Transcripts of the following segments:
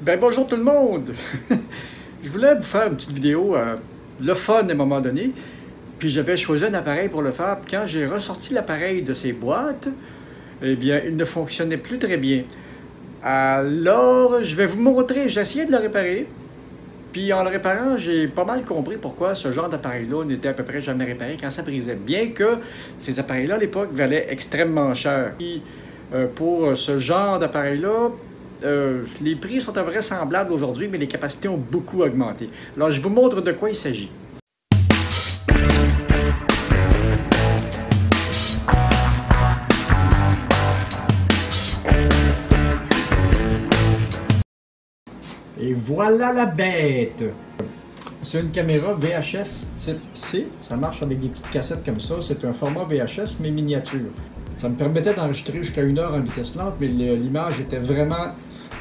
Bonjour tout le monde! Je voulais vous faire une petite vidéo, le fun à un moment donné, puis j'avais choisi un appareil pour le faire. Puis quand j'ai ressorti l'appareil de ses boîtes, eh bien, il ne fonctionnait plus très bien. Alors, je vais vous montrer, j'ai essayé de le réparer, puis en le réparant, j'ai pas mal compris pourquoi ce genre d'appareil-là n'était à peu près jamais réparé quand ça brisait. Bien que ces appareils-là, à l'époque, valaient extrêmement cher. Puis, pour ce genre d'appareil-là, les prix sont à peu près semblables aujourd'hui, mais les capacités ont beaucoup augmenté. Alors, je vous montre de quoi il s'agit. Et voilà la bête! C'est une caméra VHS type C. Ça marche avec des petites cassettes comme ça. C'est un format VHS, mais miniature. Ça me permettait d'enregistrer jusqu'à 1 heure en vitesse lente, mais l'image était vraiment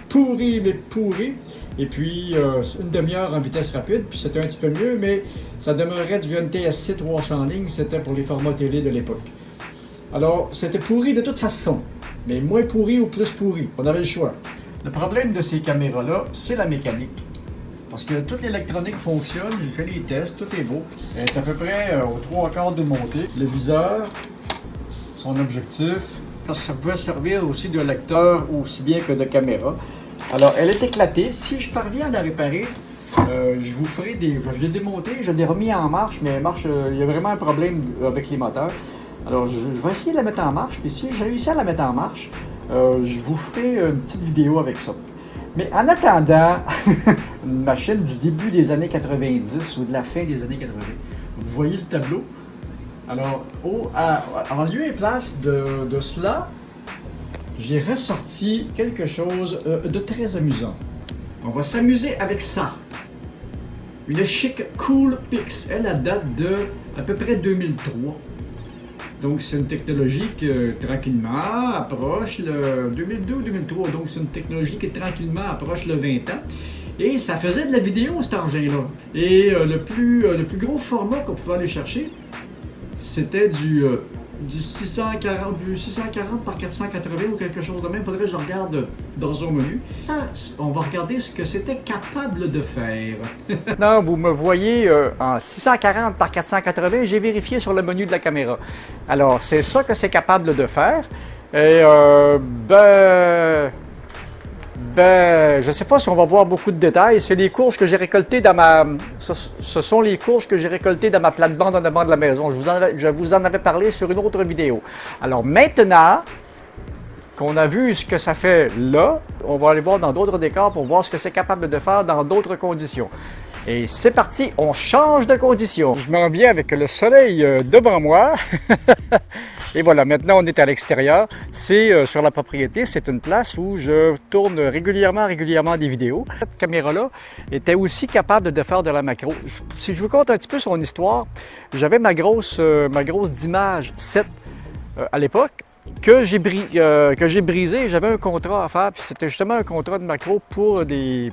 pourrie, mais pourrie. Et puis, une demi-heure en vitesse rapide, puis c'était un petit peu mieux, mais ça demeurait du NTSC 300 lignes. C'était pour les formats télé de l'époque. Alors, c'était pourri de toute façon, mais moins pourri ou plus pourri. On avait le choix. Le problème de ces caméras-là, c'est la mécanique. Parce que toute l'électronique fonctionne, j'ai fait les tests, tout est beau. Elle est à peu près aux 3/4 démontée. Le viseur, son objectif, parce que ça pouvait servir aussi de lecteur aussi bien que de caméra. Alors, elle est éclatée. Si je parviens à la réparer, je vous ferai des... Je l'ai démonté, je l'ai remis en marche, mais elle marche, il y a vraiment un problème avec les moteurs. Alors, je vais essayer de la mettre en marche, puis si j'ai réussi à la mettre en marche, je vous ferai une petite vidéo avec ça. Mais en attendant, une machine du début des années 90 ou de la fin des années 80, vous voyez le tableau? Alors, en lieu et place de cela, j'ai ressorti quelque chose de très amusant. On va s'amuser avec ça. Une chic Coolpix. Elle date de à peu près 2003. Donc, c'est une technologie qui, tranquillement, approche le 2002 ou 2003. Donc, c'est une technologie qui, tranquillement, approche le 20 ans. Et ça faisait de la vidéo, cet engin-là. Et le plus gros format qu'on pouvait aller chercher, c'était du 640 par 480 ou quelque chose de même. Faudrait que je regarde dans un menu. Ça, on va regarder ce que c'était capable de faire. Non, vous me voyez en 640 par 480. J'ai vérifié sur le menu de la caméra. Alors, c'est ça que c'est capable de faire. Et je ne sais pas si on va voir beaucoup de détails. C'est les courges que j'ai récoltées dans ma... Ce sont les courges que j'ai récoltées dans ma plate-bande en avant de la maison. Je vous en avais parlé sur une autre vidéo. Alors maintenant qu'on a vu ce que ça fait là, on va aller voir dans d'autres décors pour voir ce que c'est capable de faire dans d'autres conditions. Et c'est parti, on change de conditions. Je m'en viens avec le soleil devant moi. Et voilà, maintenant on est à l'extérieur. C'est sur la propriété, c'est une place où je tourne régulièrement des vidéos. Cette caméra-là était aussi capable de faire de la macro. Si je vous conte un petit peu son histoire, j'avais ma grosse d'image 7 à l'époque que j'ai brisé. J'avais un contrat à faire, puis c'était justement un contrat de macro pour des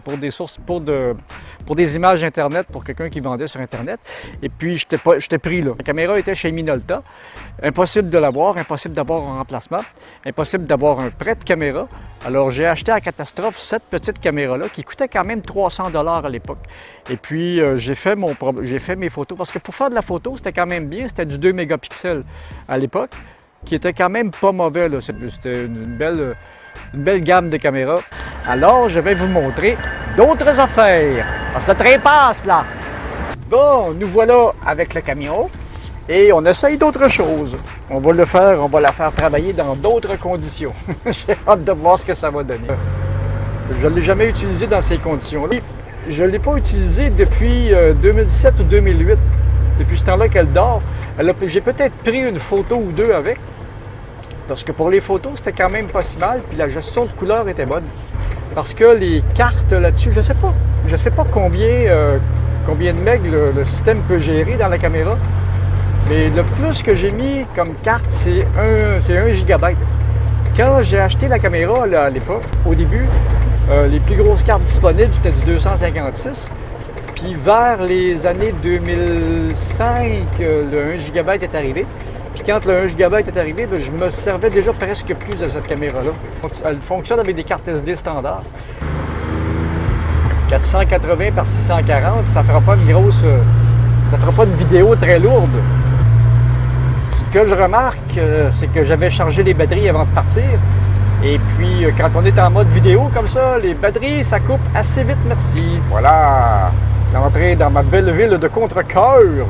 images Internet, pour quelqu'un qui vendait sur Internet. Et puis, j'étais pris là. La caméra était chez Minolta. Impossible de l'avoir, impossible d'avoir un remplacement, impossible d'avoir un prêt de caméra. Alors, j'ai acheté à catastrophe cette petite caméra-là qui coûtait quand même 300 $ à l'époque. Et puis, j'ai fait mes photos, parce que pour faire de la photo, c'était quand même bien. C'était du 2 mégapixels à l'époque, qui était quand même pas mauvais. C'était une belle gamme de caméras. Alors, je vais vous montrer d'autres affaires. Parce que le train passe, là. Bon, nous voilà avec le camion. Et on essaye d'autres choses. On va la faire travailler dans d'autres conditions. J'ai hâte de voir ce que ça va donner. Je ne l'ai jamais utilisé dans ces conditions-là. Je ne l'ai pas utilisé depuis 2017 ou 2008. Depuis ce temps-là qu'elle dort. J'ai peut-être pris une photo ou deux avec. Parce que pour les photos, c'était quand même pas si mal. Puis la gestion de couleur était bonne. Parce que les cartes là-dessus, je sais pas combien de meg le système peut gérer dans la caméra. Mais le plus que j'ai mis comme carte, c'est 1 GB. Quand j'ai acheté la caméra là, à l'époque, au début, les plus grosses cartes disponibles, c'était du 256. Puis vers les années 2005, le 1 GB est arrivé. Puis quand le 1 GB est arrivé, bien, je me servais déjà presque plus de cette caméra-là. Elle fonctionne avec des cartes SD standards. 480 par 640, ça fera pas une grosse... ça fera pas une vidéo très lourde. Ce que je remarque, c'est que j'avais chargé les batteries avant de partir. Et puis, quand on est en mode vidéo comme ça, les batteries, ça coupe assez vite, merci. Voilà, l'entrée dans ma belle ville de Contrecœur.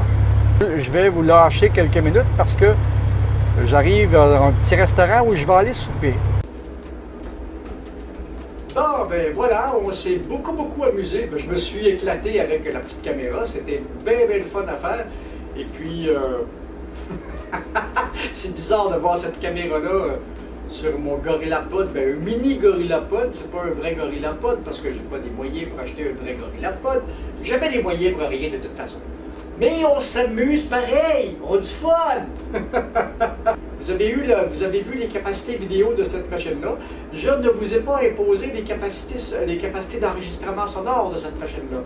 Je vais vous lâcher quelques minutes parce que j'arrive dans un petit restaurant où je vais aller souper. Bon, ben voilà, on s'est beaucoup amusé. Je me suis éclaté avec la petite caméra. C'était bien le fun à faire. Et puis, c'est bizarre de voir cette caméra-là sur mon GorillaPod. Ben, un mini GorillaPod, c'est pas un vrai GorillaPod parce que j'ai pas des moyens pour acheter un vrai GorillaPod. J'ai jamais les moyens pour rien de toute façon. Mais on s'amuse pareil, on a du fun! Vous avez vu les capacités vidéo de cette machine-là. Je ne vous ai pas imposé les capacités d'enregistrement sonore de cette machine-là.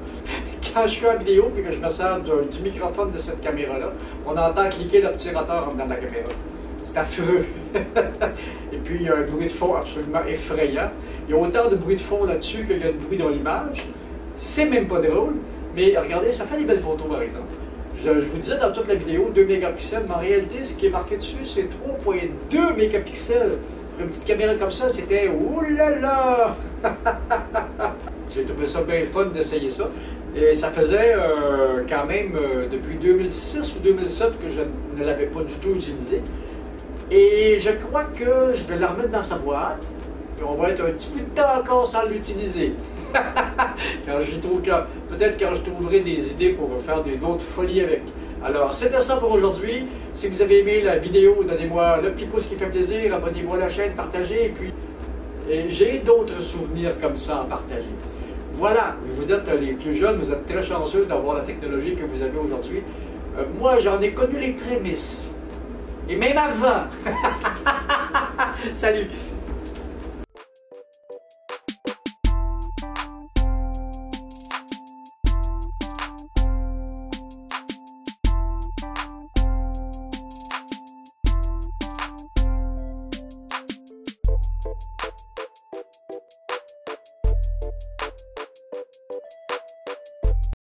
Quand je fais une vidéo et que je me sers du microphone de cette caméra-là, on entend cliquer le petit rotor en dedans de la caméra. C'est affreux. Et puis il y a un bruit de fond absolument effrayant. Il y a autant de bruit de fond là-dessus qu'il y a de bruit dans l'image. C'est même pas drôle. Mais regardez, ça fait des belles photos par exemple. Je vous disais dans toute la vidéo 2 mégapixels, mais en réalité, ce qui est marqué dessus, c'est 3,2 mégapixels. Pour une petite caméra comme ça, c'était oulala! J'ai trouvé ça bien fun d'essayer ça. Et ça faisait quand même depuis 2006 ou 2007 que je ne l'avais pas du tout utilisé. Et je crois que je vais la remettre dans sa boîte. Et on va être un petit peu de temps encore sans l'utiliser. Peut-être quand je trouverai des idées pour faire d'autres folies avec. Alors, c'était ça pour aujourd'hui. Si vous avez aimé la vidéo, donnez-moi le petit pouce qui fait plaisir, abonnez-vous à la chaîne, partagez, et puis j'ai d'autres souvenirs comme ça à partager. Voilà, vous êtes les plus jeunes, vous êtes très chanceux d'avoir la technologie que vous avez aujourd'hui. Moi, j'en ai connu les prémices. Et même avant. Salut!